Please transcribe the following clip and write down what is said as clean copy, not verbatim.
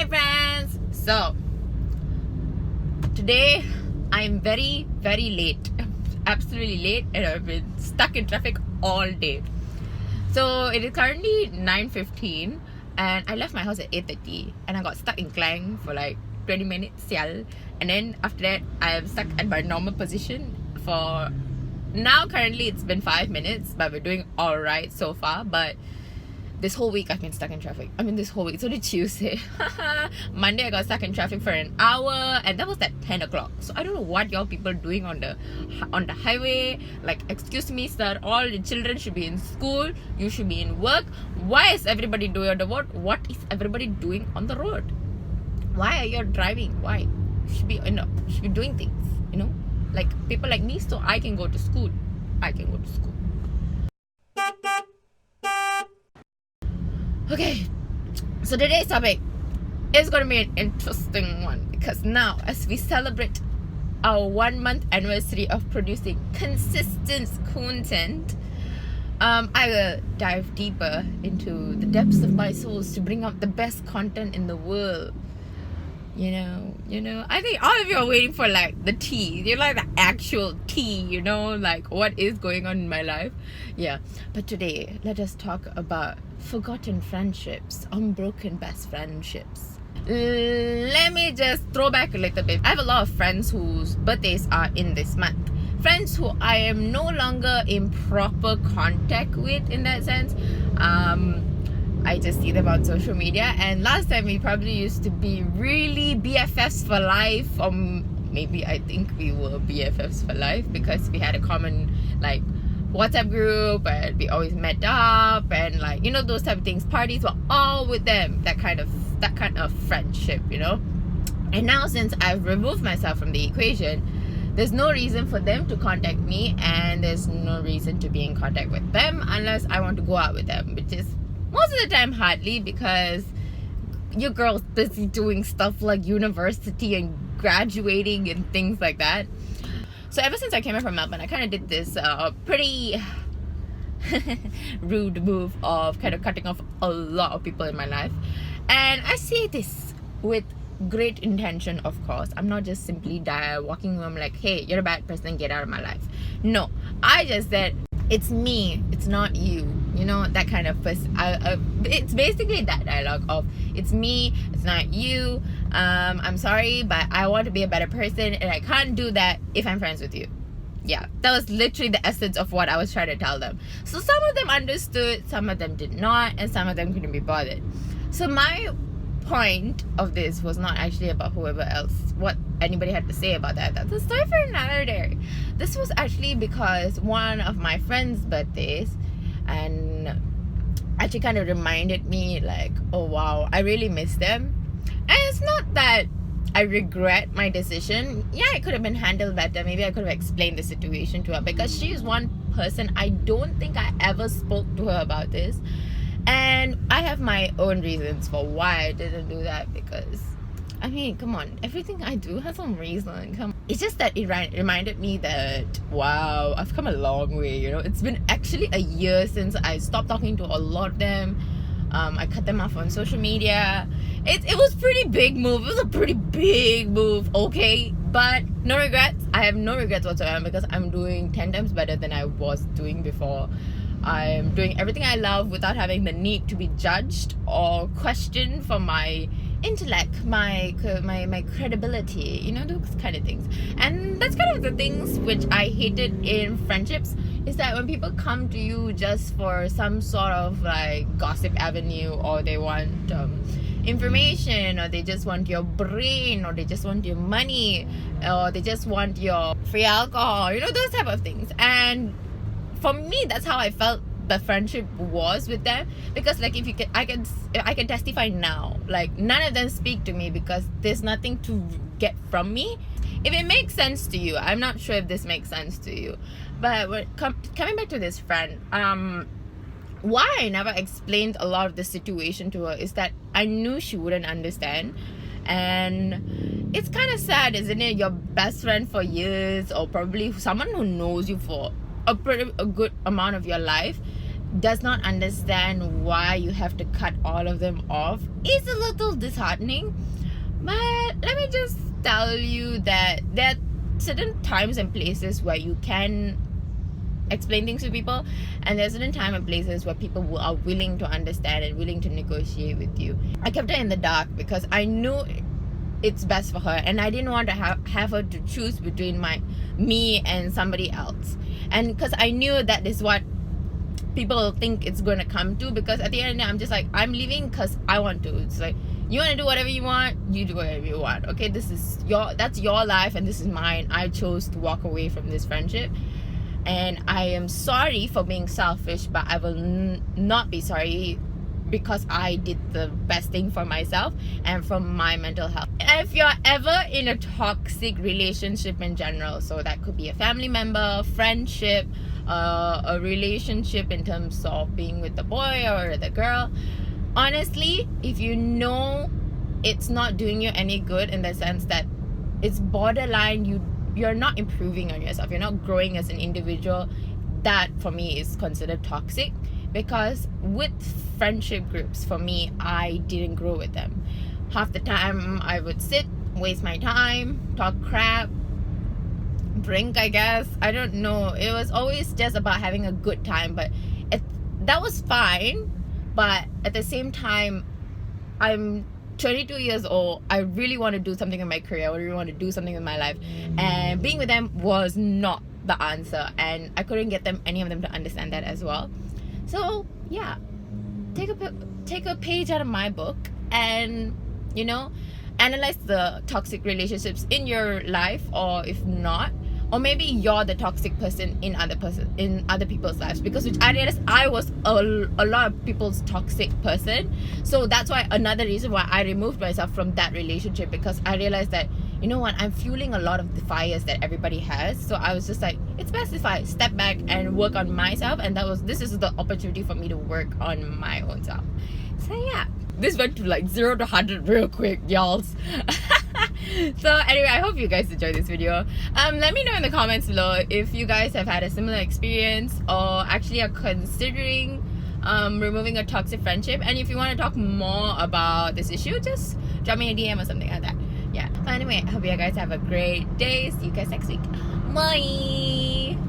Hi friends! So today I'm very late, absolutely late, and I've been stuck in traffic all day. So it is currently 9:15 and I left my house at 8:30 and I got stuck in Klang for like 20 minutes, and then after that I am stuck at my normal position for now. Currently it's been 5 minutes, but we're doing alright so far. But this whole week I've been stuck in traffic. I mean, this whole week. It's only Tuesday. Monday I got stuck in traffic for an hour, and that was at 10 o'clock. So I don't know what y'all people are doing on the highway. Like, excuse me, sir, all the children should be in school. You should be in work. Why is everybody doing on the road? What is everybody doing on the road? Why are you driving? Why? You should be doing things, like people like me, so I can go to school. Okay, so today's topic is going to be an interesting one, because now as we celebrate our 1 month anniversary of producing consistent content, I will dive deeper into the depths of my souls to bring out the best content in the world. I think all of you are waiting for like the tea. You're like the actual tea, like what is going on in my life. Yeah, but today let us talk about forgotten friendships, unbroken best friendships. Let me just throw back a little bit. I have a lot of friends whose birthdays are in this month. Friends who I am no longer in proper contact with, in that sense. I just see them on social media, and last time we probably used to be really BFFs for life, or maybe I think we were BFFs for life because we had a common like WhatsApp group and we always met up, and like those type of things. Parties were all with them, that kind of friendship, And now since I've removed myself from the equation, there's no reason for them to contact me, and there's no reason to be in contact with them unless I want to go out with them, which is most of the time hardly, because your girl's busy doing stuff like university and graduating and things like that. So ever since I came in from Melbourne, I kind of did this pretty rude move of kind of cutting off a lot of people in my life. And I say this with great intention, of course. I'm not just simply walking them like, hey, you're a bad person, get out of my life. No, I just said, it's me, it's not you, that kind of person. It's basically that dialogue of, it's me, it's not you. I'm sorry, but I want to be a better person, and I can't do that if I'm friends with you. Yeah, that was literally the essence of what I was trying to tell them. So some of them understood, some of them did not, and some of them couldn't be bothered. So my point of this was not actually about whoever else, what anybody had to say about that. That's a story for another day. This was actually because one of my friends' birthdays, and actually kind of reminded me like, oh wow, I really miss them. And it's not that I regret my decision. Yeah, it could have been handled better. Maybe I could have explained the situation to her, because she is one person I don't think I ever spoke to her about this. And I have my own reasons for why I didn't do that, because I mean, come on, everything I do has some reason. It's just that it reminded me that, wow, I've come a long way, It's been actually a year since I stopped talking to a lot of them. I cut them off on social media. It was a pretty big move. It was a pretty big move, okay? But no regrets. I have no regrets whatsoever, because I'm doing 10 times better than I was doing before. I'm doing everything I love without having the need to be judged or questioned for my intellect, my credibility, those kind of things. And that's kind of the things which I hated in friendships, is that when people come to you just for some sort of like gossip avenue, or they want information, or they just want your brain, or they just want your money, or they just want your free alcohol, those type of things. And for me, that's how I felt the friendship was with them, because like I can testify now, like none of them speak to me because there's nothing to get from me. If it makes sense to you, I'm not sure if this makes sense to you, but coming back to this friend, why I never explained a lot of the situation to her is that I knew she wouldn't understand. And it's kind of sad, isn't it? Your best friend for years, or probably someone who knows you for a good amount of your life, does not understand why you have to cut all of them off is a little disheartening. But let me just tell you that there are certain times and places where you can explain things to people, and there's certain time and places where people are willing to understand and willing to negotiate with you. I kept her in the dark because I knew it's best for her, and I didn't want to have her to choose between me and somebody else. And because I knew that is what people think it's going to come to, because at the end of the day, I'm just like, I'm leaving because I want to. It's like, you want to do whatever you want, you do whatever you want. Okay, that's your life and this is mine. I chose to walk away from this friendship, and I am sorry for being selfish, but I will not be sorry because I did the best thing for myself and for my mental health. If you're ever in a toxic relationship in general, so that could be a family member, friendship, a relationship in terms of being with the boy or the girl, honestly, if you know it's not doing you any good, in the sense that it's borderline, you're not improving on yourself, you're not growing as an individual, that for me is considered toxic. Because with friendship groups, for me, I didn't grow with them. Half the time I would sit, waste my time, talk crap, drink, I guess, I don't know. It was always just about having a good time, but that was fine. But at the same time, I'm 22 years old. I really want to do something in my career. I really want to do something in my life, and being with them was not the answer, and I couldn't get any of them to understand that as well. So yeah, take a page out of my book, and analyze the toxic relationships in your life, or if not, or maybe you're the toxic person in other people's lives, because which I realized I was a lot of people's toxic person. So that's why another reason why I removed myself from that relationship, because I realized that, you know what, I'm fueling a lot of the fires that everybody has. So I was just like, it's best if I step back and work on myself, and this is the opportunity for me to work on my own self. So yeah, this went to like 0 to 100 real quick, y'all. So anyway, I hope you guys enjoyed this video. Let me know in the comments below if you guys have had a similar experience, or actually are considering removing a toxic friendship. And if you want to talk more about this issue, just drop me a DM or something like that. Yeah, but anyway, I hope you guys have a great day. See you guys next week. Bye.